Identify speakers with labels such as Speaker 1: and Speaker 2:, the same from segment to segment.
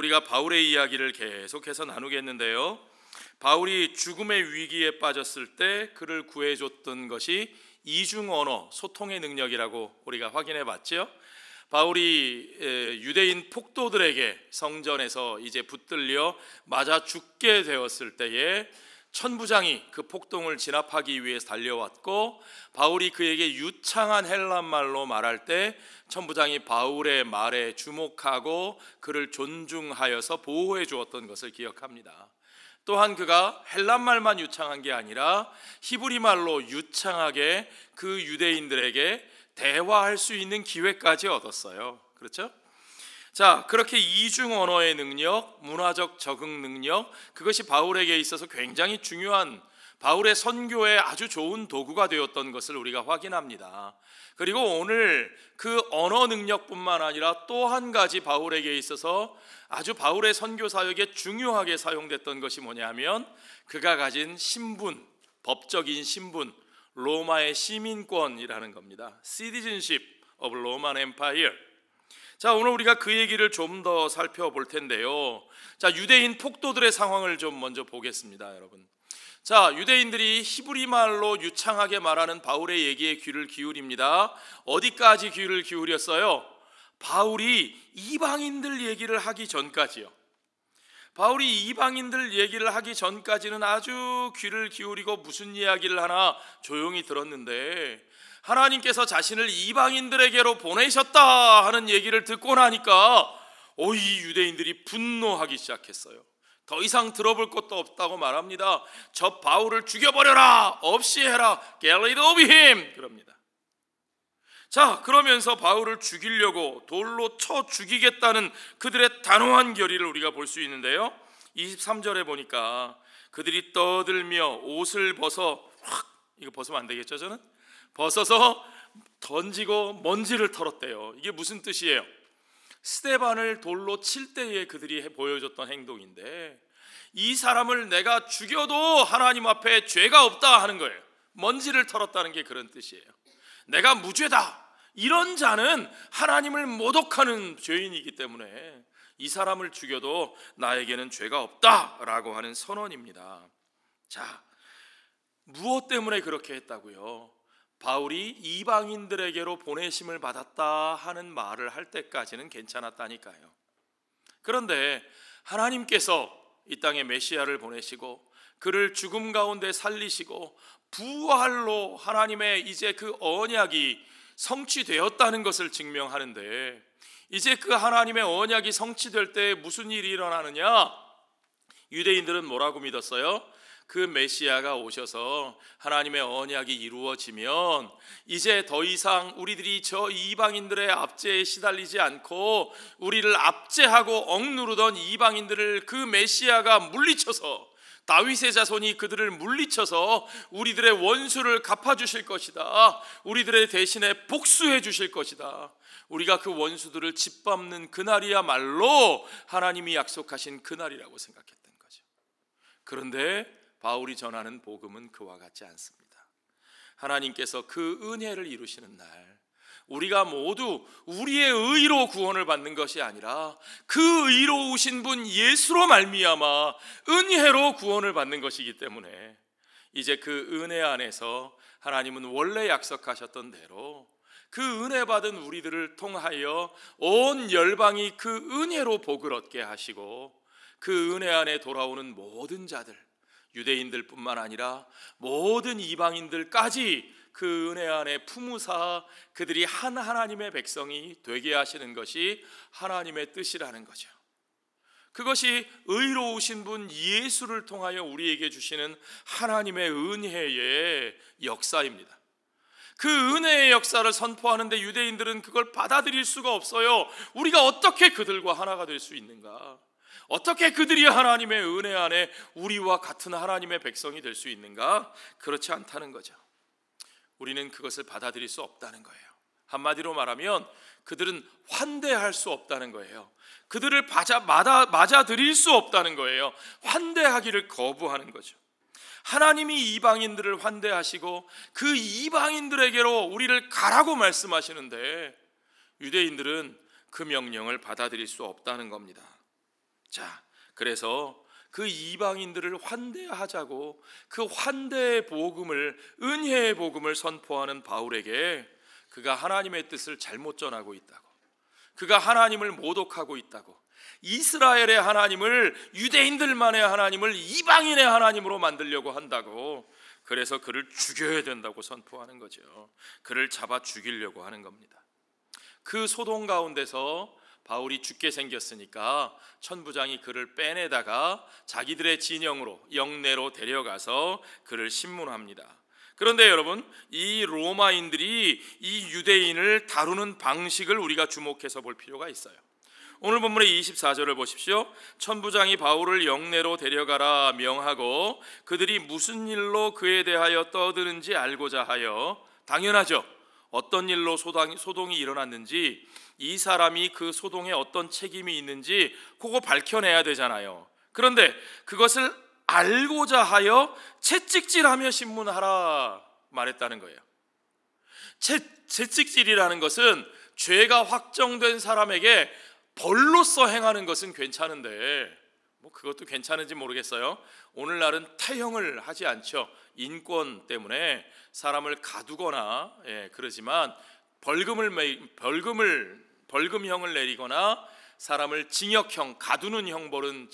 Speaker 1: 우리가 바울의 이야기를 계속해서 나누겠는데요, 바울이 죽음의 위기에 빠졌을 때 그를 구해줬던 것이 이중언어, 소통의 능력이라고 우리가 확인해 봤죠. 바울이 유대인 폭도들에게 성전에서 이제 붙들려 맞아 죽게 되었을 때에 천부장이 그 폭동을 진압하기 위해 달려왔고, 바울이 그에게 유창한 헬란말로 말할 때 천부장이 바울의 말에 주목하고 그를 존중하여서 보호해 주었던 것을 기억합니다. 또한 그가 헬란말만 유창한 게 아니라 히브리말로 유창하게 그 유대인들에게 대화할 수 있는 기회까지 얻었어요. 그렇죠? 자, 그렇게 이중 언어의 능력, 문화적 적응 능력, 그것이 바울에게 있어서 굉장히 중요한, 바울의 선교에 아주 좋은 도구가 되었던 것을 우리가 확인합니다. 그리고 오늘 그 언어 능력뿐만 아니라 또 한 가지 바울에게 있어서 아주 바울의 선교 사역에 중요하게 사용됐던 것이 뭐냐면, 그가 가진 신분, 법적인 신분, 로마의 시민권이라는 겁니다. Citizenship of Roman Empire. 자, 오늘 우리가 그 얘기를 좀 더 살펴볼 텐데요. 자, 유대인 폭도들의 상황을 좀 먼저 보겠습니다, 여러분. 자, 유대인들이 히브리 말로 유창하게 말하는 바울의 얘기에 귀를 기울입니다. 어디까지 귀를 기울였어요? 바울이 이방인들 얘기를 하기 전까지요. 바울이 이방인들 얘기를 하기 전까지는 아주 귀를 기울이고 무슨 이야기를 하나 조용히 들었는데, 하나님께서 자신을 이방인들에게로 보내셨다 하는 얘기를 듣고 나니까 이 유대인들이 분노하기 시작했어요. 더 이상 들어볼 것도 없다고 말합니다. 저 바울을 죽여버려라, 없이 해라, get rid of him 그럽니다. 자, 그러면서 바울을 죽이려고 돌로 쳐 죽이겠다는 그들의 단호한 결의를 우리가 볼 수 있는데요, 23절에 보니까 그들이 떠들며 옷을 이거 벗으면 안 되겠죠, 저는? 벗어서 던지고 먼지를 털었대요. 이게 무슨 뜻이에요? 스데반을 돌로 칠 때에 그들이 보여줬던 행동인데, 이 사람을 내가 죽여도 하나님 앞에 죄가 없다 하는 거예요. 먼지를 털었다는 게 그런 뜻이에요. 내가 무죄다, 이런 자는 하나님을 모독하는 죄인이기 때문에 이 사람을 죽여도 나에게는 죄가 없다라고 하는 선언입니다. 자, 무엇 때문에 그렇게 했다고요? 바울이 이방인들에게로 보내심을 받았다 하는 말을 할 때까지는 괜찮았다니까요. 그런데 하나님께서 이 땅에 메시아를 보내시고 그를 죽음 가운데 살리시고 부활로 하나님의 이제 그 언약이 성취되었다는 것을 증명하는데, 이제 그 하나님의 언약이 성취될 때 무슨 일이 일어나느냐? 유대인들은 뭐라고 믿었어요? 그 메시아가 오셔서 하나님의 언약이 이루어지면 이제 더 이상 우리들이 저 이방인들의 압제에 시달리지 않고 우리를 압제하고 억누르던 이방인들을 그 메시아가 물리쳐서, 다윗의 자손이 그들을 물리쳐서 우리들의 원수를 갚아주실 것이다, 우리들의 대신에 복수해 주실 것이다, 우리가 그 원수들을 짓밟는 그날이야말로 하나님이 약속하신 그날이라고 생각했던 거죠. 그런데 바울이 전하는 복음은 그와 같지 않습니다. 하나님께서 그 은혜를 이루시는 날, 우리가 모두 우리의 의로 구원을 받는 것이 아니라 그 의로우신 분 예수로 말미암아 은혜로 구원을 받는 것이기 때문에 이제 그 은혜 안에서 하나님은 원래 약속하셨던 대로 그 은혜 받은 우리들을 통하여 온 열방이 그 은혜로 복을 얻게 하시고, 그 은혜 안에 돌아오는 모든 자들, 유대인들뿐만 아니라 모든 이방인들까지 그 은혜 안에 품으사 그들이 한 하나님의 백성이 되게 하시는 것이 하나님의 뜻이라는 거죠. 그것이 의로우신 분 예수를 통하여 우리에게 주시는 하나님의 은혜의 역사입니다. 그 은혜의 역사를 선포하는데 유대인들은 그걸 받아들일 수가 없어요. 우리가 어떻게 그들과 하나가 될 수 있는가? 어떻게 그들이 하나님의 은혜 안에 우리와 같은 하나님의 백성이 될 수 있는가? 그렇지 않다는 거죠. 우리는 그것을 받아들일 수 없다는 거예요. 한마디로 말하면 그들은 환대할 수 없다는 거예요. 그들을 맞아들일 수 없다는 거예요. 환대하기를 거부하는 거죠. 하나님이 이방인들을 환대하시고 그 이방인들에게로 우리를 가라고 말씀하시는데 유대인들은 그 명령을 받아들일 수 없다는 겁니다. 자, 그래서 그 이방인들을 환대하자고 그 환대의 복음을, 은혜의 복음을 선포하는 바울에게 그가 하나님의 뜻을 잘못 전하고 있다고, 그가 하나님을 모독하고 있다고, 이스라엘의 하나님을, 유대인들만의 하나님을 이방인의 하나님으로 만들려고 한다고, 그래서 그를 죽여야 된다고 선포하는 거죠. 그를 잡아 죽이려고 하는 겁니다. 그 소동 가운데서 바울이 죽게 생겼으니까 천부장이 그를 빼내다가 자기들의 진영으로, 영내로 데려가서 그를 신문합니다. 그런데 여러분, 이 로마인들이 이 유대인을 다루는 방식을 우리가 주목해서 볼 필요가 있어요. 오늘 본문의 24절을 보십시오. 천부장이 바울을 영내로 데려가라 명하고 그들이 무슨 일로 그에 대하여 떠드는지 알고자 하여, 당연하죠, 어떤 일로 소동이 일어났는지, 이 사람이 그 소동에 어떤 책임이 있는지 그거 밝혀내야 되잖아요. 그런데 그것을 알고자 하여 채찍질하며 신문하라 말했다는 거예요. 채찍질이라는 것은 죄가 확정된 사람에게 벌로서 행하는 것은 괜찮은데, 그것도 괜찮은지 모르겠어요. 오늘날은 태형을 하지 않죠. 인권 때문에 사람을 가두거나 그러지만 벌금형을 내리거나 사람을 징역형, 가두는 형벌은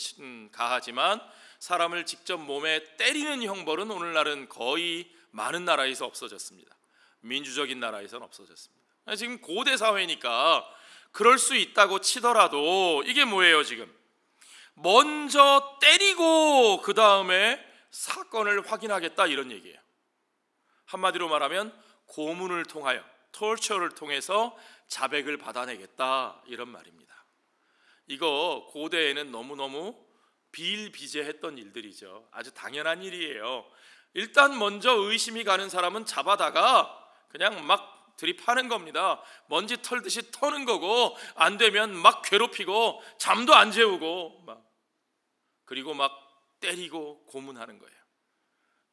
Speaker 1: 가하지만 사람을 직접 몸에 때리는 형벌은 오늘날은 거의 많은 나라에서 없어졌습니다. 민주적인 나라에서는 없어졌습니다. 지금 고대 사회니까 그럴 수 있다고 치더라도 이게 뭐예요? 지금 먼저 때리고 그 다음에 사건을 확인하겠다, 이런 얘기예요. 한마디로 말하면 고문을 통하여, torture를 통해서 자백을 받아내겠다, 이런 말입니다. 이거 고대에는 너무너무 비일비재했던 일들이죠. 아주 당연한 일이에요. 일단 먼저 의심이 가는 사람은 잡아다가 그냥 막 들이파는 겁니다. 먼지 털듯이 터는 거고, 안 되면 막 괴롭히고 잠도 안 재우고 그리고 막 때리고 고문하는 거예요.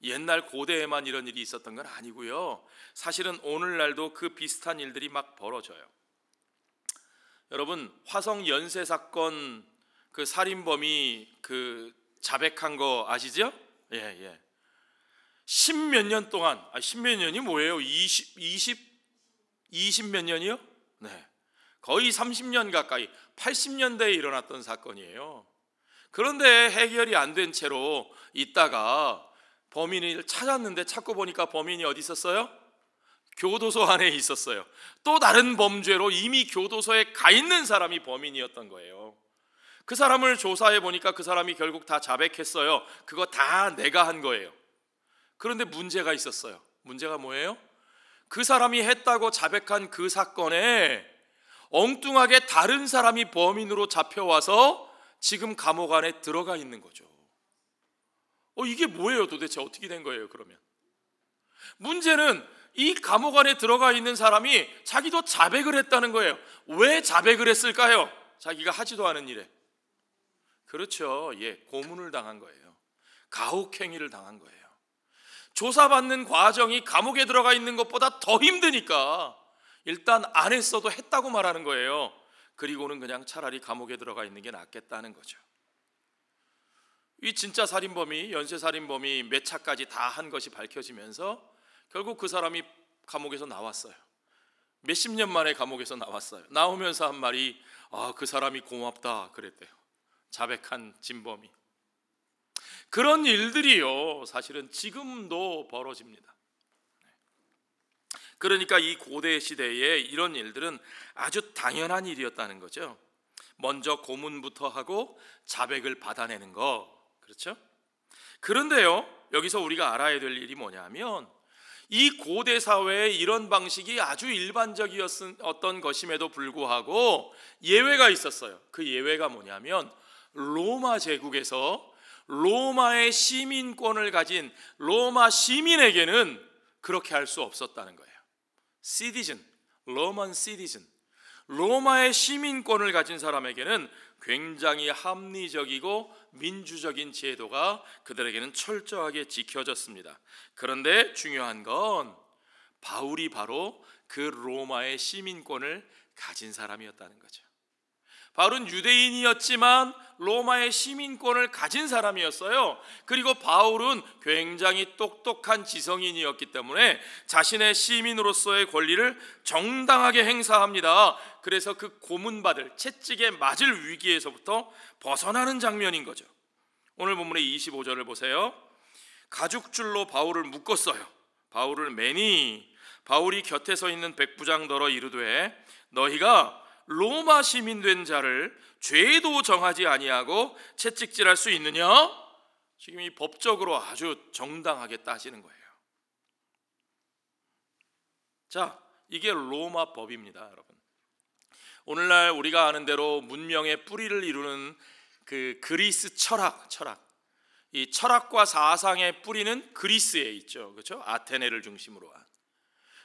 Speaker 1: 옛날 고대에만 이런 일이 있었던 건 아니고요. 사실은 오늘날도 그 비슷한 일들이 막 벌어져요. 여러분, 화성 연쇄 사건 그 살인범이 그 자백한 거 아시죠? 예. 10몇 년 동안, 10몇 년이 뭐예요? 20 몇 년이요? 네. 거의 30년 가까이, 80년대에 일어났던 사건이에요. 그런데 해결이 안 된 채로 있다가 범인을 찾았는데, 찾고 보니까 범인이 어디 있었어요? 교도소 안에 있었어요. 또 다른 범죄로 이미 교도소에 가 있는 사람이 범인이었던 거예요. 그 사람을 조사해 보니까 그 사람이 결국 다 자백했어요. 그거 다 내가 한 거예요. 그런데 문제가 있었어요. 문제가 뭐예요? 그 사람이 했다고 자백한 그 사건에 엉뚱하게 다른 사람이 범인으로 잡혀와서 지금 감옥 안에 들어가 있는 거죠. 이게 뭐예요? 도대체 어떻게 된 거예요? 그러면 문제는 이 감옥 안에 들어가 있는 사람이 자기도 자백을 했다는 거예요. 왜 자백을 했을까요? 자기가 하지도 않은 일에. 그렇죠. 고문을 당한 거예요. 가혹행위를 당한 거예요. 조사받는 과정이 감옥에 들어가 있는 것보다 더 힘드니까 일단 안 했어도 했다고 말하는 거예요. 그리고는 그냥 차라리 감옥에 들어가 있는 게 낫겠다는 거죠. 이 진짜 살인범이, 연쇄살인범이 몇 차까지 다 한 것이 밝혀지면서 결국 그 사람이 감옥에서 나왔어요. 몇십 년 만에 감옥에서 나왔어요. 나오면서 한 말이, 그 사람이 고맙다 그랬대요. 자백한 진범이. 그런 일들이요, 사실은 지금도 벌어집니다. 그러니까 이 고대 시대에 이런 일들은 아주 당연한 일이었다는 거죠. 먼저 고문부터 하고 자백을 받아내는 거, 그렇죠? 그런데요, 여기서 우리가 알아야 될 일이 뭐냐면, 이 고대 사회에 이런 방식이 아주 일반적이었던 것임에도 불구하고 예외가 있었어요. 그 예외가 뭐냐면, 로마 제국에서 로마의 시민권을 가진 로마 시민에게는 그렇게 할 수 없었다는 거예요. 시티즌, 로만 시티즌, 로마의 시민권을 가진 사람에게는 굉장히 합리적이고 민주적인 제도가 그들에게는 철저하게 지켜졌습니다. 그런데 중요한 건 바울이 바로 그 로마의 시민권을 가진 사람이었다는 거죠. 바울은 유대인이었지만 로마의 시민권을 가진 사람이었어요. 그리고 바울은 굉장히 똑똑한 지성인이었기 때문에 자신의 시민으로서의 권리를 정당하게 행사합니다. 그래서 그 고문받을, 채찍에 맞을 위기에서부터 벗어나는 장면인 거죠. 오늘 본문의 25절을 보세요. 가죽줄로 바울을 묶었어요. 바울을 매니 바울이 곁에 서 있는 백부장더러 이르되 너희가 로마 시민 된 자를 죄도 정하지 아니하고 채찍질할 수 있느냐? 지금 이 법적으로 아주 정당하게 따지는 거예요. 자, 이게 로마 법입니다, 여러분. 오늘날 우리가 아는 대로 문명의 뿌리를 이루는 그 그리스 철학. 이 철학과 사상의 뿌리는 그리스에 있죠. 그렇죠? 아테네를 중심으로 한.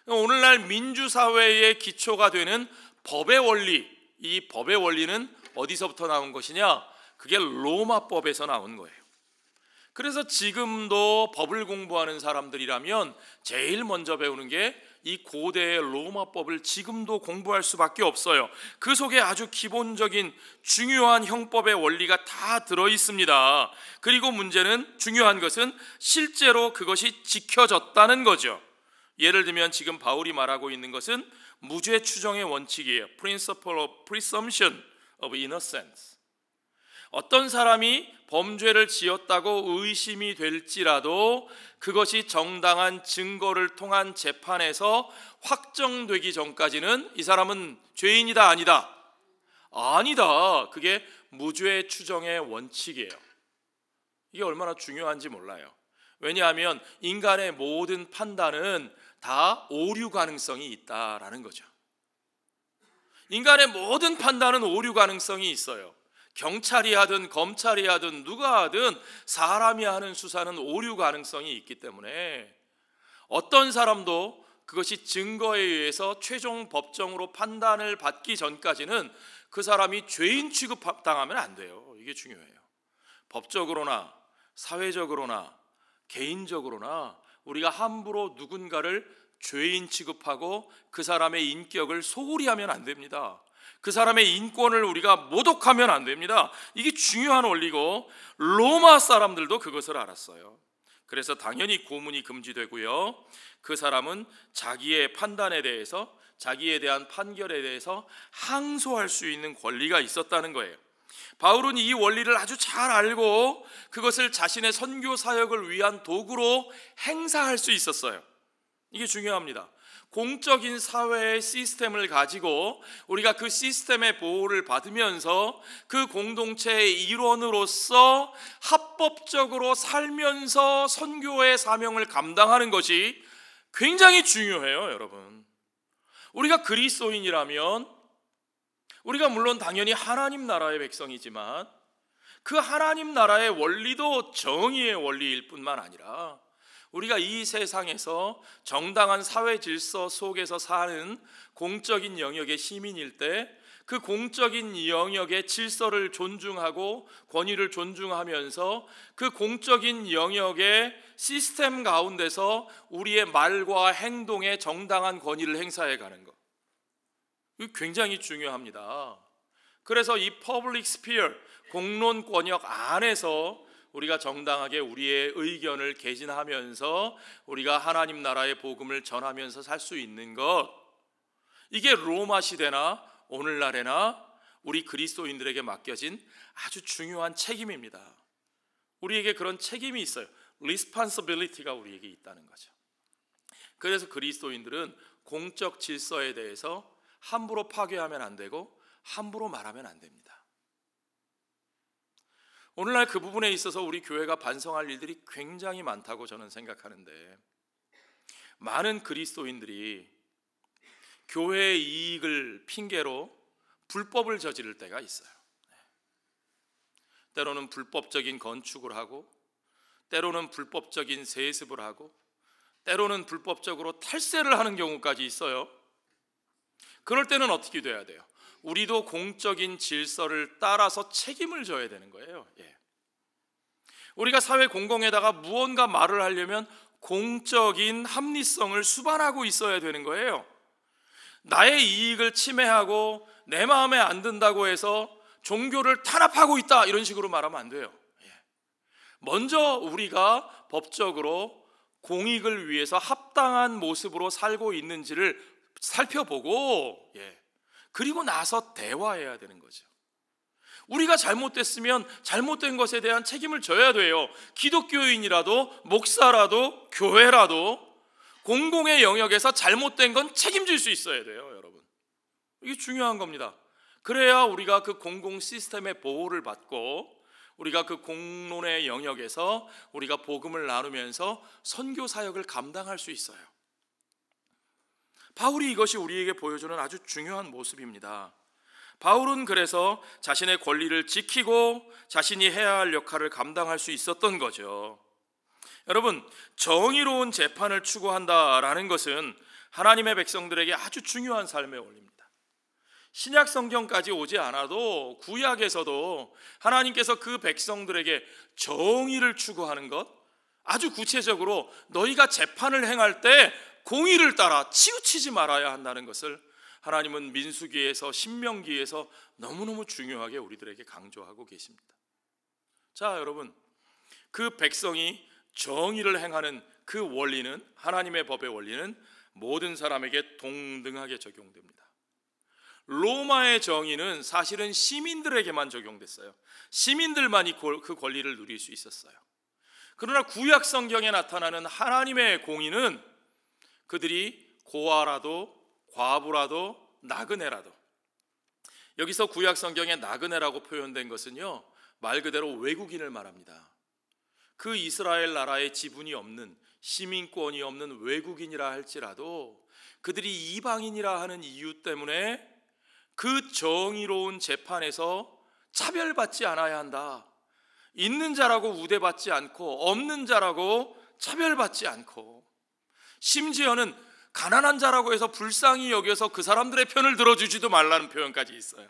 Speaker 1: 오늘날 민주사회의 기초가 되는 법의 원리, 이 법의 원리는 어디서부터 나온 것이냐? 그게 로마법에서 나온 거예요. 그래서 지금도 법을 공부하는 사람들이라면 제일 먼저 배우는 게 이 고대의 로마법을 지금도 공부할 수밖에 없어요. 그 속에 아주 기본적인 중요한 형법의 원리가 다 들어있습니다. 그리고 문제는, 중요한 것은 실제로 그것이 지켜졌다는 거죠. 예를 들면 지금 바울이 말하고 있는 것은 무죄 추정의 원칙이에요. Principle of Presumption of Innocence. 어떤 사람이 범죄를 지었다고 의심이 될지라도 그것이 정당한 증거를 통한 재판에서 확정되기 전까지는 이 사람은 죄인이다, 아니다? 아니다. 그게 무죄 추정의 원칙이에요. 이게 얼마나 중요한지 몰라요. 왜냐하면 인간의 모든 판단은 다 오류 가능성이 있다라는 거죠. 인간의 모든 판단은 오류 가능성이 있어요. 경찰이 하든 검찰이 하든 누가 하든 사람이 하는 수사는 오류 가능성이 있기 때문에 어떤 사람도 그것이 증거에 의해서 최종 법정으로 판단을 받기 전까지는 그 사람이 죄인 취급당하면 안 돼요. 이게 중요해요. 법적으로나 사회적으로나 개인적으로나 우리가 함부로 누군가를 죄인 취급하고 그 사람의 인격을 소홀히 하면 안 됩니다. 그 사람의 인권을 우리가 모독하면 안 됩니다. 이게 중요한 원리고 로마 사람들도 그것을 알았어요. 그래서 당연히 고문이 금지되고요. 그 사람은 자기의 판단에 대해서, 자기에 대한 판결에 대해서 항소할 수 있는 권리가 있었다는 거예요. 바울은 이 원리를 아주 잘 알고 그것을 자신의 선교 사역을 위한 도구로 행사할 수 있었어요. 이게 중요합니다. 공적인 사회의 시스템을 가지고 우리가 그 시스템의 보호를 받으면서 그 공동체의 일원으로서 합법적으로 살면서 선교의 사명을 감당하는 것이 굉장히 중요해요, 여러분. 우리가 그리스도인이라면 우리가 물론 당연히 하나님 나라의 백성이지만 그 하나님 나라의 원리도 정의의 원리일 뿐만 아니라 우리가 이 세상에서 정당한 사회 질서 속에서 사는 공적인 영역의 시민일 때 그 공적인 영역의 질서를 존중하고 권위를 존중하면서 그 공적인 영역의 시스템 가운데서 우리의 말과 행동에 정당한 권위를 행사해 가는 것, 이거 굉장히 중요합니다. 그래서 이 퍼블릭 스피어, 공론 권역 안에서 우리가 정당하게 우리의 의견을 개진하면서 우리가 하나님 나라의 복음을 전하면서 살 수 있는 것, 이게 로마 시대나 오늘날에나 우리 그리스도인들에게 맡겨진 아주 중요한 책임입니다. 우리에게 그런 책임이 있어요. responsibility가 우리에게 있다는 거죠. 그래서 그리스도인들은 공적 질서에 대해서 함부로 파괴하면 안 되고 함부로 말하면 안 됩니다. 오늘날 그 부분에 있어서 우리 교회가 반성할 일들이 굉장히 많다고 저는 생각하는데, 많은 그리스도인들이 교회의 이익을 핑계로 불법을 저지를 때가 있어요. 때로는 불법적인 건축을 하고, 때로는 불법적인 세습을 하고, 때로는 불법적으로 탈세를 하는 경우까지 있어요. 그럴 때는 어떻게 돼야 돼요? 우리도 공적인 질서를 따라서 책임을 져야 되는 거예요. 우리가 사회 공공에다가 무언가 말을 하려면 공적인 합리성을 수반하고 있어야 되는 거예요. 나의 이익을 침해하고 내 마음에 안 든다고 해서 종교를 탄압하고 있다 이런 식으로 말하면 안 돼요. 먼저 우리가 법적으로 공익을 위해서 합당한 모습으로 살고 있는지를 살펴보고 그리고 나서 대화해야 되는 거죠. 우리가 잘못됐으면 잘못된 것에 대한 책임을 져야 돼요. 기독교인이라도 목사라도 교회라도 공공의 영역에서 잘못된 건 책임질 수 있어야 돼요, 여러분. 이게 중요한 겁니다. 그래야 우리가 그 공공 시스템의 보호를 받고 우리가 그 공론의 영역에서 우리가 복음을 나누면서 선교 사역을 감당할 수 있어요. 바울이 이것이 우리에게 보여주는 아주 중요한 모습입니다. 바울은 그래서 자신의 권리를 지키고 자신이 해야 할 역할을 감당할 수 있었던 거죠. 여러분, 정의로운 재판을 추구한다라는 것은 하나님의 백성들에게 아주 중요한 삶의 원리입니다. 신약 성경까지 오지 않아도 구약에서도 하나님께서 그 백성들에게 정의를 추구하는 것, 아주 구체적으로 너희가 재판을 행할 때 공의를 따라 치우치지 말아야 한다는 것을 하나님은 민수기에서 신명기에서 너무너무 중요하게 우리들에게 강조하고 계십니다. 자, 여러분, 그 백성이 정의를 행하는 그 원리는, 하나님의 법의 원리는 모든 사람에게 동등하게 적용됩니다. 로마의 정의는 사실은 시민들에게만 적용됐어요. 시민들만이 그 권리를 누릴 수 있었어요. 그러나 구약 성경에 나타나는 하나님의 공의는 그들이 고아라도 과부라도 나그네라도, 여기서 구약 성경에 나그네라고 표현된 것은요, 말 그대로 외국인을 말합니다. 그 이스라엘 나라의 지분이 없는, 시민권이 없는 외국인이라 할지라도 그들이 이방인이라 하는 이유 때문에 그 정의로운 재판에서 차별받지 않아야 한다. 있는 자라고 우대받지 않고 없는 자라고 차별받지 않고, 심지어는 가난한 자라고 해서 불쌍히 여겨서 그 사람들의 편을 들어주지도 말라는 표현까지 있어요.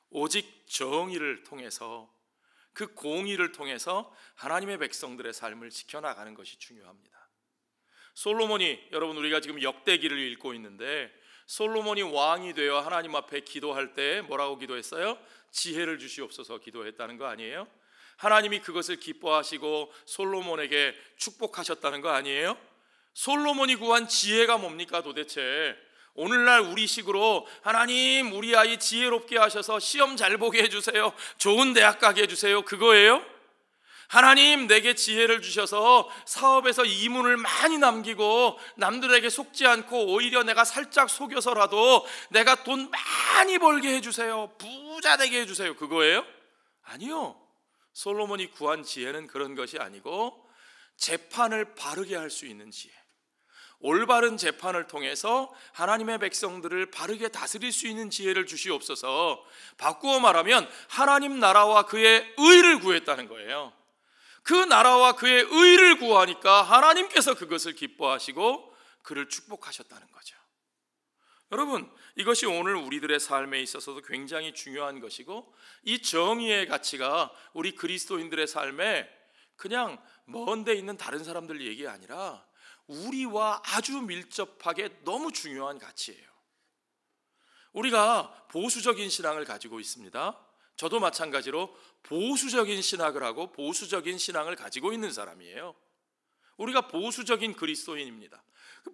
Speaker 1: 오직 정의를 통해서, 그 공의를 통해서 하나님의 백성들의 삶을 지켜나가는 것이 중요합니다. 솔로몬이, 여러분 우리가 지금 역대기를 읽고 있는데 솔로몬이 왕이 되어 하나님 앞에 기도할 때 뭐라고 기도했어요? 지혜를 주시옵소서 기도했다는 거 아니에요? 하나님이 그것을 기뻐하시고 솔로몬에게 축복하셨다는 거 아니에요? 솔로몬이 구한 지혜가 뭡니까 도대체? 오늘날 우리식으로 하나님 우리 아이 지혜롭게 하셔서 시험 잘 보게 해주세요, 좋은 대학 가게 해주세요, 그거예요? 하나님 내게 지혜를 주셔서 사업에서 이문을 많이 남기고 남들에게 속지 않고 오히려 내가 살짝 속여서라도 내가 돈 많이 벌게 해주세요, 부자 되게 해주세요, 그거예요? 아니요. 솔로몬이 구한 지혜는 그런 것이 아니고 재판을 바르게 할 수 있는 지혜, 올바른 재판을 통해서 하나님의 백성들을 바르게 다스릴 수 있는 지혜를 주시옵소서. 바꾸어 말하면 하나님 나라와 그의 의를 구했다는 거예요. 그 나라와 그의 의를 구하니까 하나님께서 그것을 기뻐하시고 그를 축복하셨다는 거죠. 여러분, 이것이 오늘 우리들의 삶에 있어서도 굉장히 중요한 것이고, 이 정의의 가치가 우리 그리스도인들의 삶에 그냥 먼 데 있는 다른 사람들 얘기 아니라 우리와 아주 밀접하게 너무 중요한 가치예요. 우리가 보수적인 신앙을 가지고 있습니다. 저도 마찬가지로 보수적인 신학을 하고 보수적인 신앙을 가지고 있는 사람이에요. 우리가 보수적인 그리스도인입니다.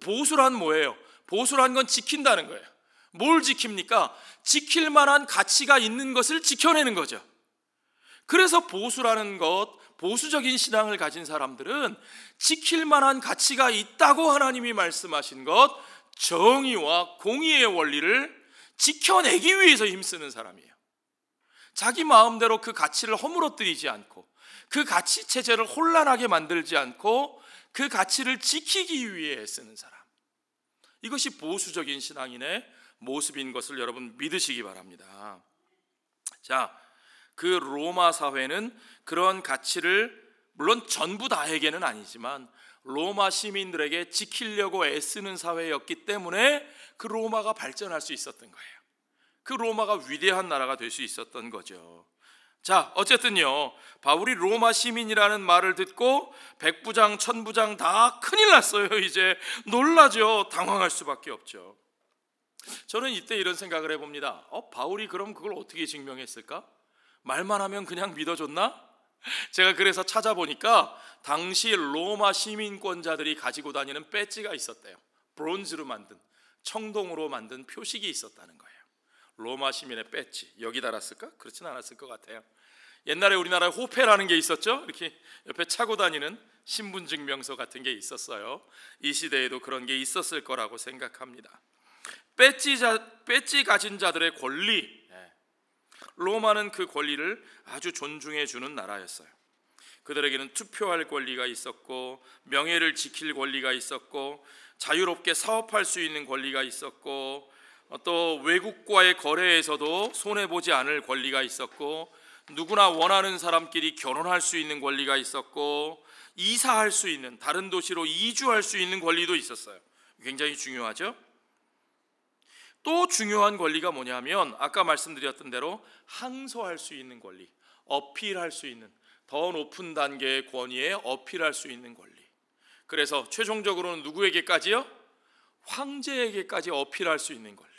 Speaker 1: 보수란 뭐예요? 보수란 건 지킨다는 거예요. 뭘 지킵니까? 지킬 만한 가치가 있는 것을 지켜내는 거죠. 그래서 보수라는 것, 보수적인 신앙을 가진 사람들은 지킬 만한 가치가 있다고 하나님이 말씀하신 것, 정의와 공의의 원리를 지켜내기 위해서 힘쓰는 사람이에요. 자기 마음대로 그 가치를 허물어뜨리지 않고 그 가치 체제를 혼란하게 만들지 않고 그 가치를 지키기 위해 쓰는 사람, 이것이 보수적인 신앙인의 모습인 것을 여러분 믿으시기 바랍니다. 자, 그 로마 사회는 그런 가치를 물론 전부 다에게는 아니지만 로마 시민들에게 지키려고 애쓰는 사회였기 때문에 그 로마가 발전할 수 있었던 거예요. 그 로마가 위대한 나라가 될 수 있었던 거죠. 자, 어쨌든요, 바울이 로마 시민이라는 말을 듣고 백부장, 천부장 다 큰일 났어요. 이제 놀라죠. 당황할 수밖에 없죠. 저는 이때 이런 생각을 해봅니다. 바울이 그럼 그걸 어떻게 증명했을까? 말만 하면 그냥 믿어줬나? 제가 그래서 찾아보니까 당시 로마 시민권자들이 가지고 다니는 배지가 있었대요. 브론즈로 만든, 청동으로 만든 표식이 있었다는 거예요. 로마 시민의 배지. 여기 달았을까? 그렇진 않았을 것 같아요. 옛날에 우리나라에 호패라는 게 있었죠. 이렇게 옆에 차고 다니는 신분증명서 같은 게 있었어요. 이 시대에도 그런 게 있었을 거라고 생각합니다. 배지 가진 자들의 권리, 로마는 그 권리를 아주 존중해 주는 나라였어요. 그들에게는 투표할 권리가 있었고, 명예를 지킬 권리가 있었고, 자유롭게 사업할 수 있는 권리가 있었고, 또 외국과의 거래에서도 손해보지 않을 권리가 있었고, 누구나 원하는 사람끼리 결혼할 수 있는 권리가 있었고, 이사할 수 있는, 다른 도시로 이주할 수 있는 권리도 있었어요. 굉장히 중요하죠. 또 중요한 권리가 뭐냐면 아까 말씀드렸던 대로 항소할 수 있는 권리, 어필할 수 있는, 더 높은 단계의 권위에 어필할 수 있는 권리. 그래서 최종적으로는 누구에게까지요? 황제에게까지 어필할 수 있는 권리.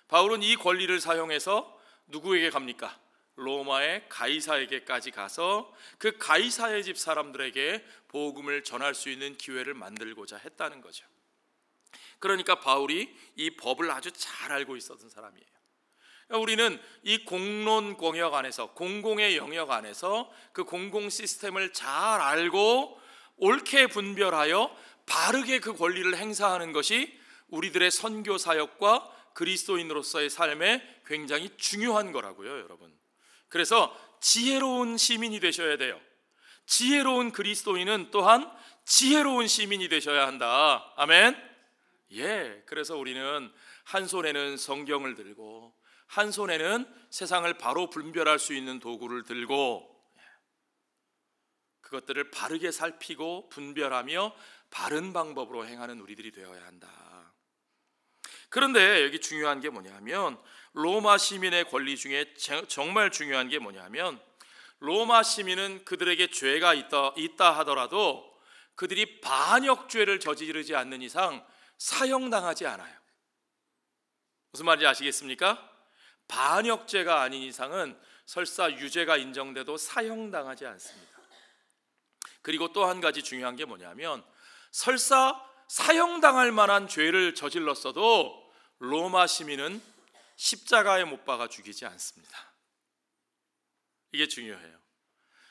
Speaker 1: 바울은 이 권리를 사용해서 누구에게 갑니까? 로마의 가이사에게까지 가서 그 가이사의 집 사람들에게 복음을 전할 수 있는 기회를 만들고자 했다는 거죠. 그러니까 바울이 이 법을 아주 잘 알고 있었던 사람이에요. 우리는 이 공론 공역 안에서, 공공의 영역 안에서 그 공공 시스템을 잘 알고 옳게 분별하여 바르게 그 권리를 행사하는 것이 우리들의 선교 사역과 그리스도인으로서의 삶에 굉장히 중요한 거라고요, 여러분. 그래서 지혜로운 시민이 되셔야 돼요. 지혜로운 그리스도인은 또한 지혜로운 시민이 되셔야 한다. 아멘. 그래서 우리는 한 손에는 성경을 들고 한 손에는 세상을 바로 분별할 수 있는 도구를 들고 그것들을 바르게 살피고 분별하며 바른 방법으로 행하는 우리들이 되어야 한다. 그런데 여기 중요한 게 뭐냐면 로마 시민의 권리 중에 정말 중요한 게 뭐냐면 로마 시민은 그들에게 죄가 있다 하더라도 그들이 반역죄를 저지르지 않는 이상 사형당하지 않아요. 무슨 말인지 아시겠습니까? 반역죄가 아닌 이상은 설사 유죄가 인정돼도 사형당하지 않습니다. 그리고 또 한 가지 중요한 게 뭐냐면 설사 사형당할 만한 죄를 저질렀어도 로마 시민은 십자가에 못 박아 죽이지 않습니다. 이게 중요해요.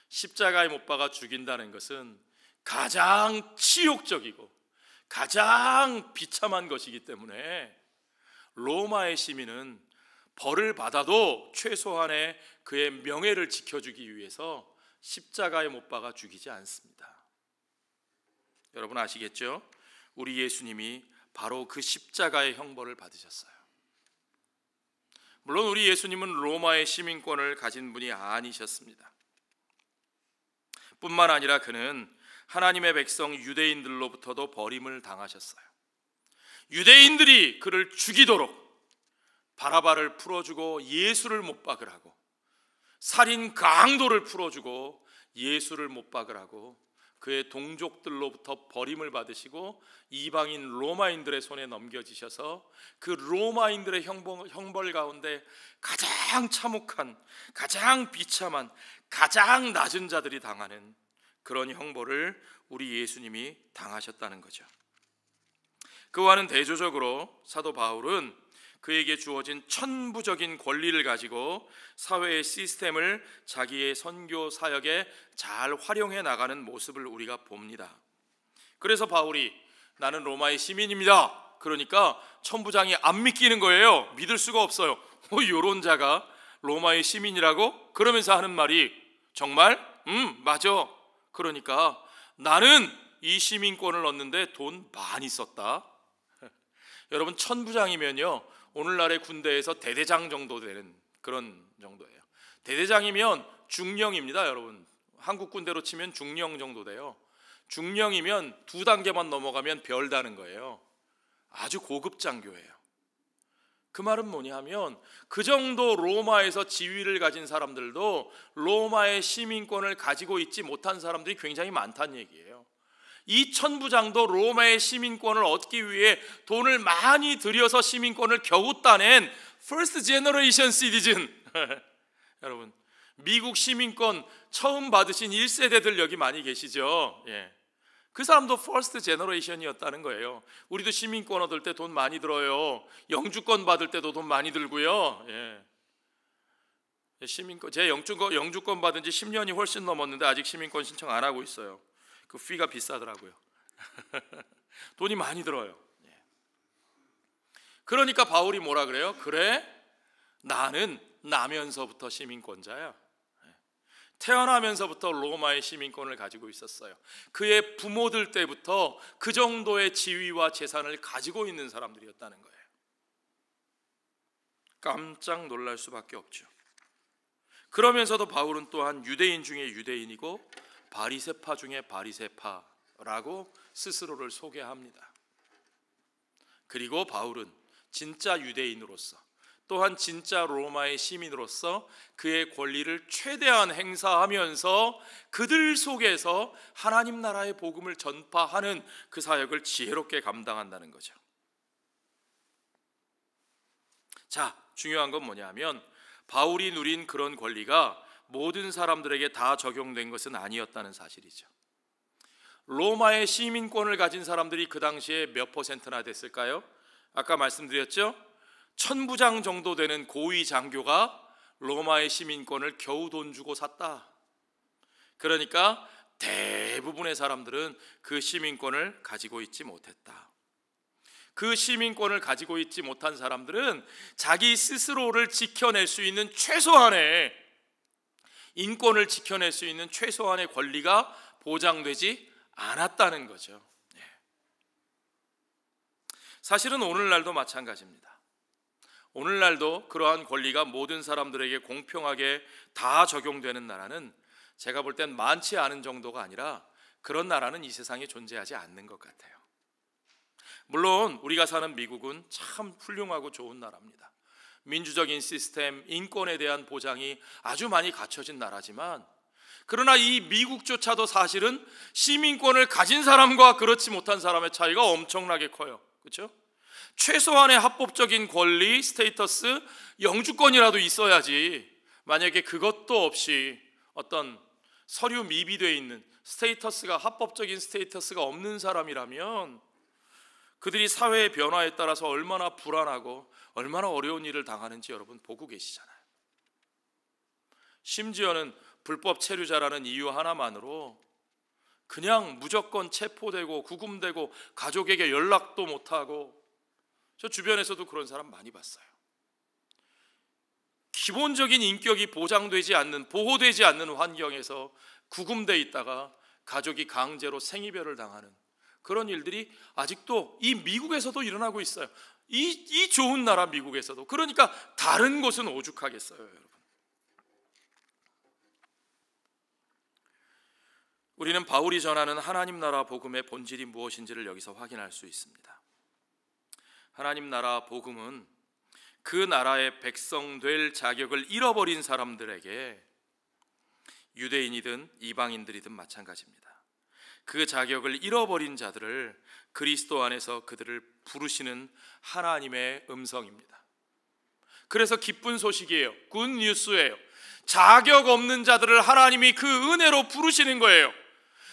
Speaker 1: 십자가에 못 박아 죽인다는 것은 가장 치욕적이고 가장 비참한 것이기 때문에 로마의 시민은 벌을 받아도 최소한의 그의 명예를 지켜주기 위해서 십자가에 못 박아 죽이지 않습니다. 여러분 아시겠죠? 우리 예수님이 바로 그 십자가의 형벌을 받으셨어요. 물론 우리 예수님은 로마의 시민권을 가진 분이 아니셨습니다. 뿐만 아니라 그는 하나님의 백성 유대인들로부터도 버림을 당하셨어요. 유대인들이 그를 죽이도록 바라바를 풀어주고 예수를 못 박으라고, 살인 강도를 풀어주고 예수를 못 박으라고 그의 동족들로부터 버림을 받으시고 이방인 로마인들의 손에 넘겨지셔서 그 로마인들의 형벌 가운데 가장 참혹한, 가장 비참한, 가장 낮은 자들이 당하는 그런 형벌을 우리 예수님이 당하셨다는 거죠. 그와는 대조적으로 사도 바울은 그에게 주어진 천부적인 권리를 가지고 사회의 시스템을 자기의 선교 사역에 잘 활용해 나가는 모습을 우리가 봅니다. 그래서 바울이 나는 로마의 시민입니다. 그러니까 천부장이 안 믿기는 거예요. 믿을 수가 없어요. 요런 자가 로마의 시민이라고? 그러면서 하는 말이 정말? 맞아. 그러니까 나는 이 시민권을 얻는데 돈 많이 썼다. 여러분 천부장이면요 오늘날의 군대에서 대대장 정도 되는 그런 정도예요. 대대장이면 중령입니다. 여러분 한국 군대로 치면 중령 정도 돼요. 중령이면 2단계만 넘어가면 별다는 거예요. 아주 고급 장교예요. 그 말은 뭐냐면 그 정도 로마에서 지위를 가진 사람들도 로마의 시민권을 가지고 있지 못한 사람들이 굉장히 많다는 얘기예요. 이 천부장도 로마의 시민권을 얻기 위해 돈을 많이 들여서 시민권을 겨우 따낸 First Generation Citizen. 여러분 미국 시민권 처음 받으신 1세대들 여기 많이 계시죠? 예. 그 사람도 퍼스트 제너레이션이었다는 거예요. 우리도 시민권 얻을 때 돈 많이 들어요. 영주권 받을 때도 돈 많이 들고요. 예. 시민권, 제 영주권 받은 지 10년이 훨씬 넘었는데 아직 시민권 신청 안 하고 있어요. 그 피가 비싸더라고요. 돈이 많이 들어요. 예. 그러니까 바울이 뭐라 그래요? 그래? 나는 나면서부터 시민권자야. 태어나면서부터 로마의 시민권을 가지고 있었어요. 그의 부모들 때부터 그 정도의 지위와 재산을 가지고 있는 사람들이었다는 거예요. 깜짝 놀랄 수밖에 없죠. 그러면서도 바울은 또한 유대인 중에 유대인이고 바리새파 중에 바리새파라고 스스로를 소개합니다. 그리고 바울은 진짜 유대인으로서 또한 진짜 로마의 시민으로서 그의 권리를 최대한 행사하면서 그들 속에서 하나님 나라의 복음을 전파하는 그 사역을 지혜롭게 감당한다는 거죠. 자, 중요한 건 뭐냐면 바울이 누린 그런 권리가 모든 사람들에게 다 적용된 것은 아니었다는 사실이죠. 로마의 시민권을 가진 사람들이 그 당시에 몇 퍼센트나 됐을까요? 아까 말씀드렸죠? 1000부장 정도 되는 고위 장교가 로마의 시민권을 겨우 돈 주고 샀다. 그러니까 대부분의 사람들은 그 시민권을 가지고 있지 못했다. 그 시민권을 가지고 있지 못한 사람들은 자기 스스로를 지켜낼 수 있는 최소한의 인권을 지켜낼 수 있는 최소한의 권리가 보장되지 않았다는 거죠. 사실은 오늘날도 마찬가지입니다. 오늘날도 그러한 권리가 모든 사람들에게 공평하게 다 적용되는 나라는 제가 볼 땐 많지 않은 정도가 아니라 그런 나라는 이 세상에 존재하지 않는 것 같아요. 물론 우리가 사는 미국은 참 훌륭하고 좋은 나라입니다. 민주적인 시스템, 인권에 대한 보장이 아주 많이 갖춰진 나라지만 그러나 이 미국조차도 사실은 시민권을 가진 사람과 그렇지 못한 사람의 차이가 엄청나게 커요. 그렇죠? 최소한의 합법적인 권리, 스테이터스, 영주권이라도 있어야지 만약에 그것도 없이 어떤 서류 미비되어 있는 스테이터스가 합법적인 스테이터스가 없는 사람이라면 그들이 사회의 변화에 따라서 얼마나 불안하고 얼마나 어려운 일을 당하는지 여러분 보고 계시잖아요. 심지어는 불법 체류자라는 이유 하나만으로 그냥 무조건 체포되고 구금되고 가족에게 연락도 못하고 저 주변에서도 그런 사람 많이 봤어요. 기본적인 인격이 보장되지 않는 보호되지 않는 환경에서 구금돼 있다가 가족이 강제로 생이별을 당하는 그런 일들이 아직도 이 미국에서도 일어나고 있어요. 이 좋은 나라 미국에서도. 그러니까 다른 곳은 오죽하겠어요, 여러분. 우리는 바울이 전하는 하나님 나라 복음의 본질이 무엇인지를 여기서 확인할 수 있습니다. 하나님 나라 복음은 그 나라의 백성 될 자격을 잃어버린 사람들에게 유대인이든 이방인들이든 마찬가지입니다. 그 자격을 잃어버린 자들을 그리스도 안에서 그들을 부르시는 하나님의 음성입니다. 그래서 기쁜 소식이에요. 굿 뉴스예요. 자격 없는 자들을 하나님이 그 은혜로 부르시는 거예요.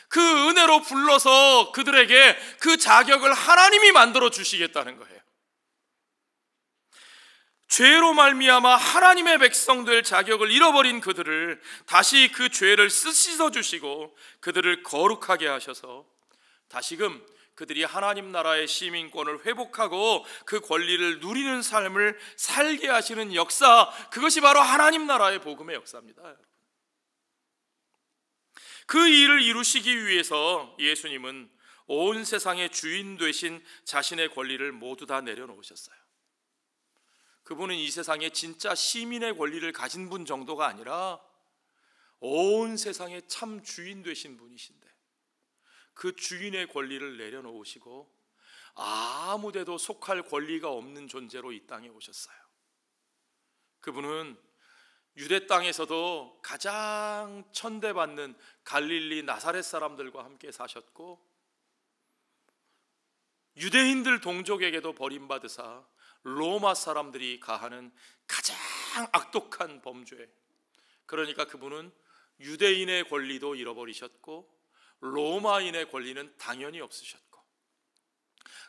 Speaker 1: 그 은혜로 불러서 그들에게 그 자격을 하나님이 만들어 주시겠다는 거예요. 죄로 말미암아 하나님의 백성 될 자격을 잃어버린 그들을 다시 그 죄를 씻어 주시고 그들을 거룩하게 하셔서 다시금 그들이 하나님 나라의 시민권을 회복하고 그 권리를 누리는 삶을 살게 하시는 역사, 그것이 바로 하나님 나라의 복음의 역사입니다. 그 일을 이루시기 위해서 예수님은 온 세상의 주인 되신 자신의 권리를 모두 다 내려놓으셨어요. 그분은 이 세상의 진짜 시민의 권리를 가진 분 정도가 아니라 온 세상의 참 주인 되신 분이신데 그 주인의 권리를 내려놓으시고 아무데도 속할 권리가 없는 존재로 이 땅에 오셨어요. 그분은 유대 땅에서도 가장 천대받는 갈릴리 나사렛 사람들과 함께 사셨고 유대인들 동족에게도 버림받으사 로마 사람들이 가하는 가장 악독한 범죄, 그러니까 그분은 유대인의 권리도 잃어버리셨고 로마인의 권리는 당연히 없으셨고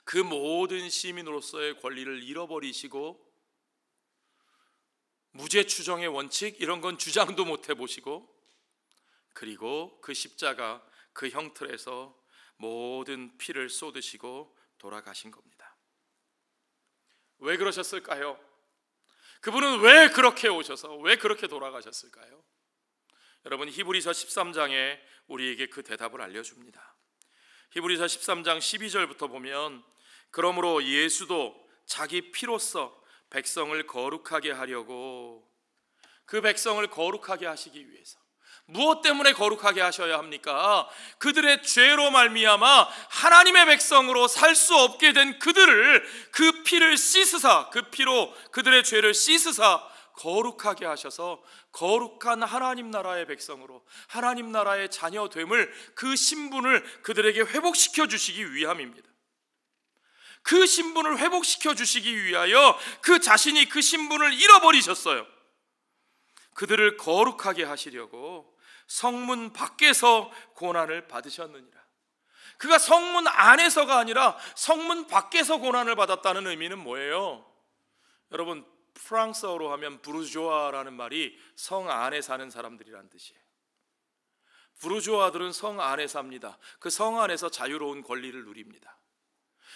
Speaker 1: 그 모든 시민으로서의 권리를 잃어버리시고 무죄 추정의 원칙 이런 건 주장도 못 해보시고 그리고 그 십자가 그 형틀에서 모든 피를 쏟으시고 돌아가신 겁니다. 왜 그러셨을까요? 그분은 왜 그렇게 오셔서 왜 그렇게 돌아가셨을까요? 여러분 히브리서 13장에 우리에게 그 대답을 알려줍니다. 히브리서 13장 12절부터 보면 그러므로 예수도 자기 피로써 백성을 거룩하게 하려고 그 백성을 거룩하게 하시기 위해서 무엇 때문에 거룩하게 하셔야 합니까? 그들의 죄로 말미암아 하나님의 백성으로 살 수 없게 된 그들을 그 피를 씻으사 그 피로 그들의 죄를 씻으사 거룩하게 하셔서 거룩한 하나님 나라의 백성으로 하나님 나라의 자녀됨을 그 신분을 그들에게 회복시켜 주시기 위함입니다. 그 신분을 회복시켜 주시기 위하여 그 자신이 그 신분을 잃어버리셨어요. 그들을 거룩하게 하시려고 성문 밖에서 고난을 받으셨느니라. 그가 성문 안에서가 아니라 성문 밖에서 고난을 받았다는 의미는 뭐예요? 여러분 프랑스어로 하면 부르주아라는 말이 성 안에 사는 사람들이란 뜻이에요. 부르주아들은 성 안에 삽니다. 그 성 안에서 자유로운 권리를 누립니다.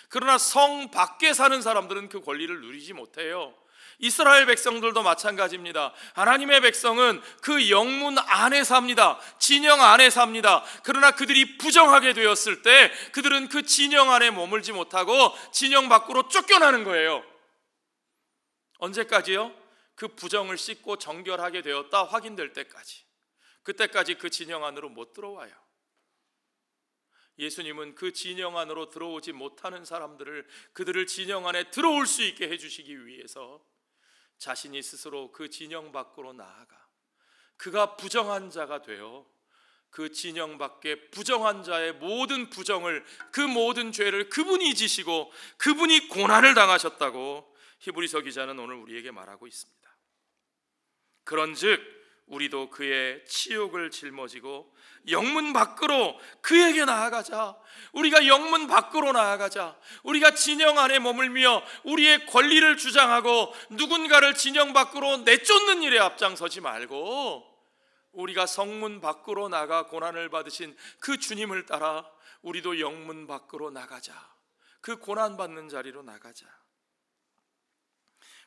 Speaker 1: 그러나 성 밖에 사는 사람들은 그 권리를 누리지 못해요. 이스라엘 백성들도 마찬가지입니다. 하나님의 백성은 그 영문 안에 삽니다. 진영 안에 삽니다. 그러나 그들이 부정하게 되었을 때 그들은 그 진영 안에 머물지 못하고 진영 밖으로 쫓겨나는 거예요. 언제까지요? 그 부정을 씻고 정결하게 되었다 확인될 때까지. 그때까지 그 진영 안으로 못 들어와요. 예수님은 그 진영 안으로 들어오지 못하는 사람들을 그들을 진영 안에 들어올 수 있게 해주시기 위해서 자신이 스스로 그 진영 밖으로 나아가 그가 부정한 자가 되어 그 진영 밖에 부정한 자의 모든 부정을 그 모든 죄를 그분이 지시고 그분이 고난을 당하셨다고 히브리서 기자는 오늘 우리에게 말하고 있습니다. 그런즉 우리도 그의 치욕을 짊어지고 영문 밖으로 그에게 나아가자. 우리가 영문 밖으로 나아가자. 우리가 진영 안에 머물며 우리의 권리를 주장하고 누군가를 진영 밖으로 내쫓는 일에 앞장서지 말고 우리가 성문 밖으로 나가 고난을 받으신 그 주님을 따라 우리도 영문 밖으로 나가자. 그 고난받는 자리로 나가자.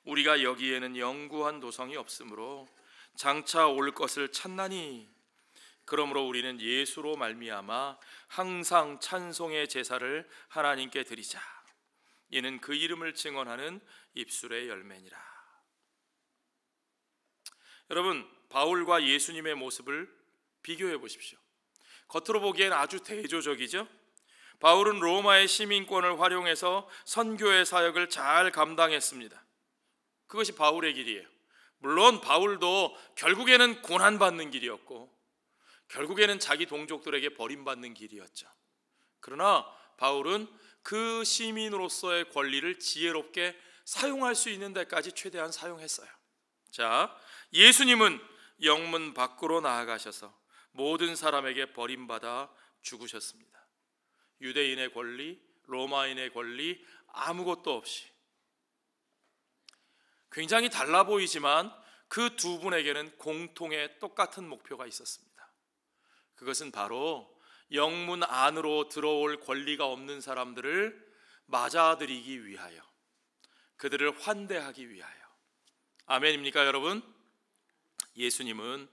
Speaker 1: 우리가 여기에는 영구한 도성이 없으므로 장차 올 것을 찾나니 그러므로 우리는 예수로 말미암아 항상 찬송의 제사를 하나님께 드리자. 이는 그 이름을 증언하는 입술의 열매니라. 여러분 바울과 예수님의 모습을 비교해 보십시오. 겉으로 보기엔 아주 대조적이죠. 바울은 로마의 시민권을 활용해서 선교의 사역을 잘 감당했습니다. 그것이 바울의 길이에요. 물론 바울도 결국에는 고난받는 길이었고 결국에는 자기 동족들에게 버림받는 길이었죠. 그러나 바울은 그 시민으로서의 권리를 지혜롭게 사용할 수 있는 데까지 최대한 사용했어요. 자, 예수님은 영문 밖으로 나아가셔서 모든 사람에게 버림받아 죽으셨습니다. 유대인의 권리, 로마인의 권리 아무것도 없이 굉장히 달라 보이지만 그 두 분에게는 공통의 똑같은 목표가 있었습니다. 그것은 바로 영문 안으로 들어올 권리가 없는 사람들을 맞아들이기 위하여, 그들을 환대하기 위하여. 아멘입니까 여러분? 예수님은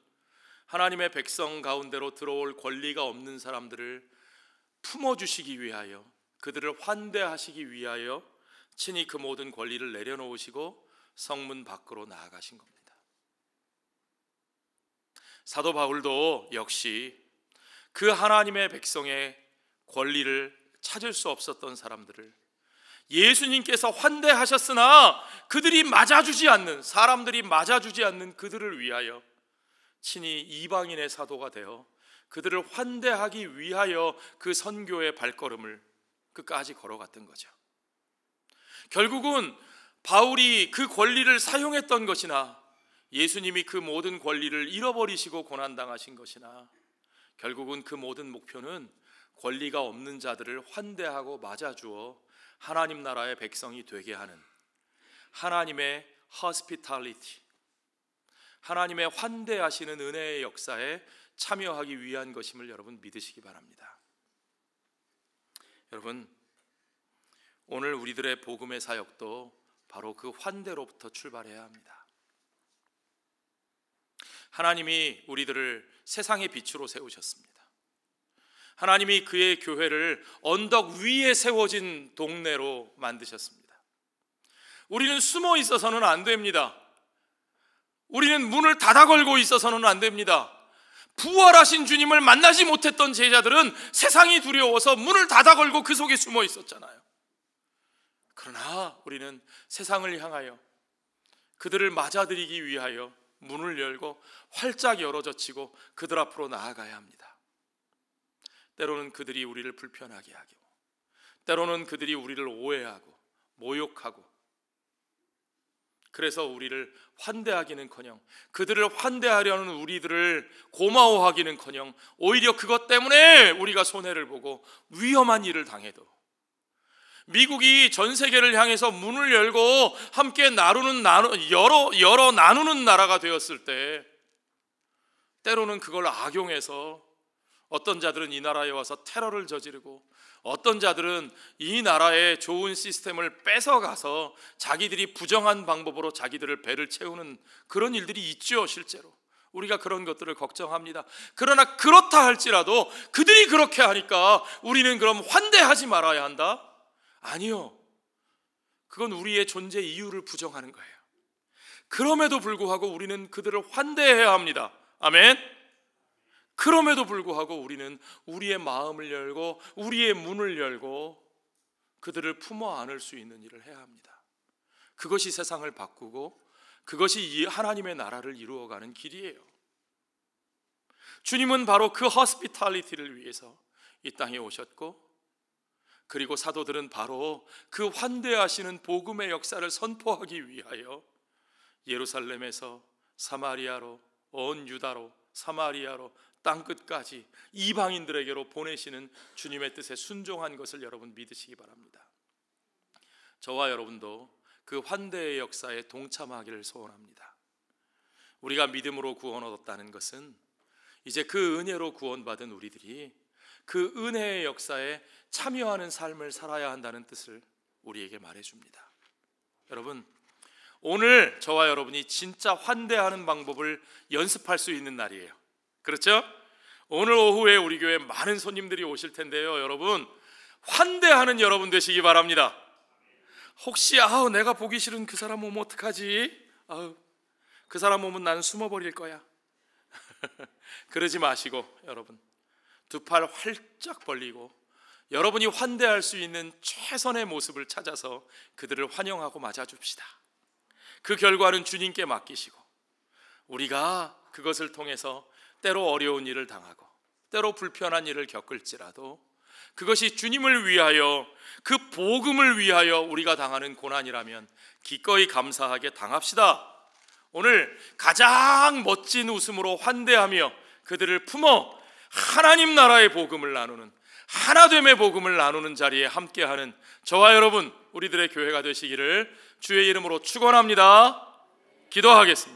Speaker 1: 하나님의 백성 가운데로 들어올 권리가 없는 사람들을 품어주시기 위하여, 그들을 환대하시기 위하여 친히 그 모든 권리를 내려놓으시고 성문 밖으로 나아가신 겁니다. 사도 바울도 역시 그 하나님의 백성의 권리를 찾을 수 없었던 사람들을 예수님께서 환대하셨으나 그들이 맞아주지 않는, 사람들이 맞아주지 않는 그들을 위하여 친히 이방인의 사도가 되어 그들을 환대하기 위하여 그 선교의 발걸음을 끝까지 걸어갔던 거죠. 결국은 바울이 그 권리를 사용했던 것이나 예수님이 그 모든 권리를 잃어버리시고 고난당하신 것이나 결국은 그 모든 목표는 권리가 없는 자들을 환대하고 맞아주어 하나님 나라의 백성이 되게 하는 하나님의 hospitality, 하나님의 환대하시는 은혜의 역사에 참여하기 위한 것임을 여러분 믿으시기 바랍니다. 여러분, 오늘 우리들의 복음의 사역도 바로 그 환대로부터 출발해야 합니다. 하나님이 우리들을 세상의 빛으로 세우셨습니다. 하나님이 그의 교회를 언덕 위에 세워진 동네로 만드셨습니다. 우리는 숨어 있어서는 안 됩니다. 우리는 문을 닫아 걸고 있어서는 안 됩니다. 부활하신 주님을 만나지 못했던 제자들은 세상이 두려워서 문을 닫아 걸고 그 속에 숨어 있었잖아요. 그러나 우리는 세상을 향하여 그들을 맞아들이기 위하여 문을 열고 활짝 열어젖히고 그들 앞으로 나아가야 합니다. 때로는 그들이 우리를 불편하게 하고, 때로는 그들이 우리를 오해하고 모욕하고, 그래서 우리를 환대하기는커녕, 그들을 환대하려는 우리들을 고마워하기는커녕 오히려 그것 때문에 우리가 손해를 보고 위험한 일을 당해도, 미국이 전 세계를 향해서 문을 열고 함께 열어 나누는 나라가 되었을 때 때로는 그걸 악용해서 어떤 자들은 이 나라에 와서 테러를 저지르고, 어떤 자들은 이 나라의 좋은 시스템을 뺏어가서 자기들이 부정한 방법으로 자기들을 배를 채우는 그런 일들이 있죠. 실제로 우리가 그런 것들을 걱정합니다. 그러나 그렇다 할지라도 그들이 그렇게 하니까 우리는 그럼 환대하지 말아야 한다? 아니요, 그건 우리의 존재 이유를 부정하는 거예요. 그럼에도 불구하고 우리는 그들을 환대해야 합니다. 아멘. 그럼에도 불구하고 우리는 우리의 마음을 열고 우리의 문을 열고 그들을 품어 안을 수 있는 일을 해야 합니다. 그것이 세상을 바꾸고 그것이 이 하나님의 나라를 이루어가는 길이에요. 주님은 바로 그 호스피탈리티를 위해서 이 땅에 오셨고, 그리고 사도들은 바로 그 환대하시는 복음의 역사를 선포하기 위하여 예루살렘에서 사마리아로, 온 유다로, 사마리아로, 땅끝까지 이방인들에게로 보내시는 주님의 뜻에 순종한 것을 여러분 믿으시기 바랍니다. 저와 여러분도 그 환대의 역사에 동참하기를 소원합니다. 우리가 믿음으로 구원 얻었다는 것은 이제 그 은혜로 구원받은 우리들이 그 은혜의 역사에 참여하는 삶을 살아야 한다는 뜻을 우리에게 말해줍니다. 여러분, 오늘 저와 여러분이 진짜 환대하는 방법을 연습할 수 있는 날이에요. 그렇죠? 오늘 오후에 우리 교회에 많은 손님들이 오실 텐데요, 여러분 환대하는 여러분 되시기 바랍니다. 혹시 내가 보기 싫은 그 사람 오면 어떡하지? 그 사람 오면 나는 숨어버릴 거야. 그러지 마시고 여러분 두 팔 활짝 벌리고 여러분이 환대할 수 있는 최선의 모습을 찾아서 그들을 환영하고 맞아줍시다. 그 결과는 주님께 맡기시고 우리가 그것을 통해서 때로 어려운 일을 당하고 때로 불편한 일을 겪을지라도 그것이 주님을 위하여, 그 복음을 위하여 우리가 당하는 고난이라면 기꺼이 감사하게 당합시다. 오늘 가장 멋진 웃음으로 환대하며 그들을 품어 하나님 나라의 복음을 나누는, 하나됨의 복음을 나누는 자리에 함께하는 저와 여러분 우리들의 교회가 되시기를 주의 이름으로 축원합니다. 기도하겠습니다.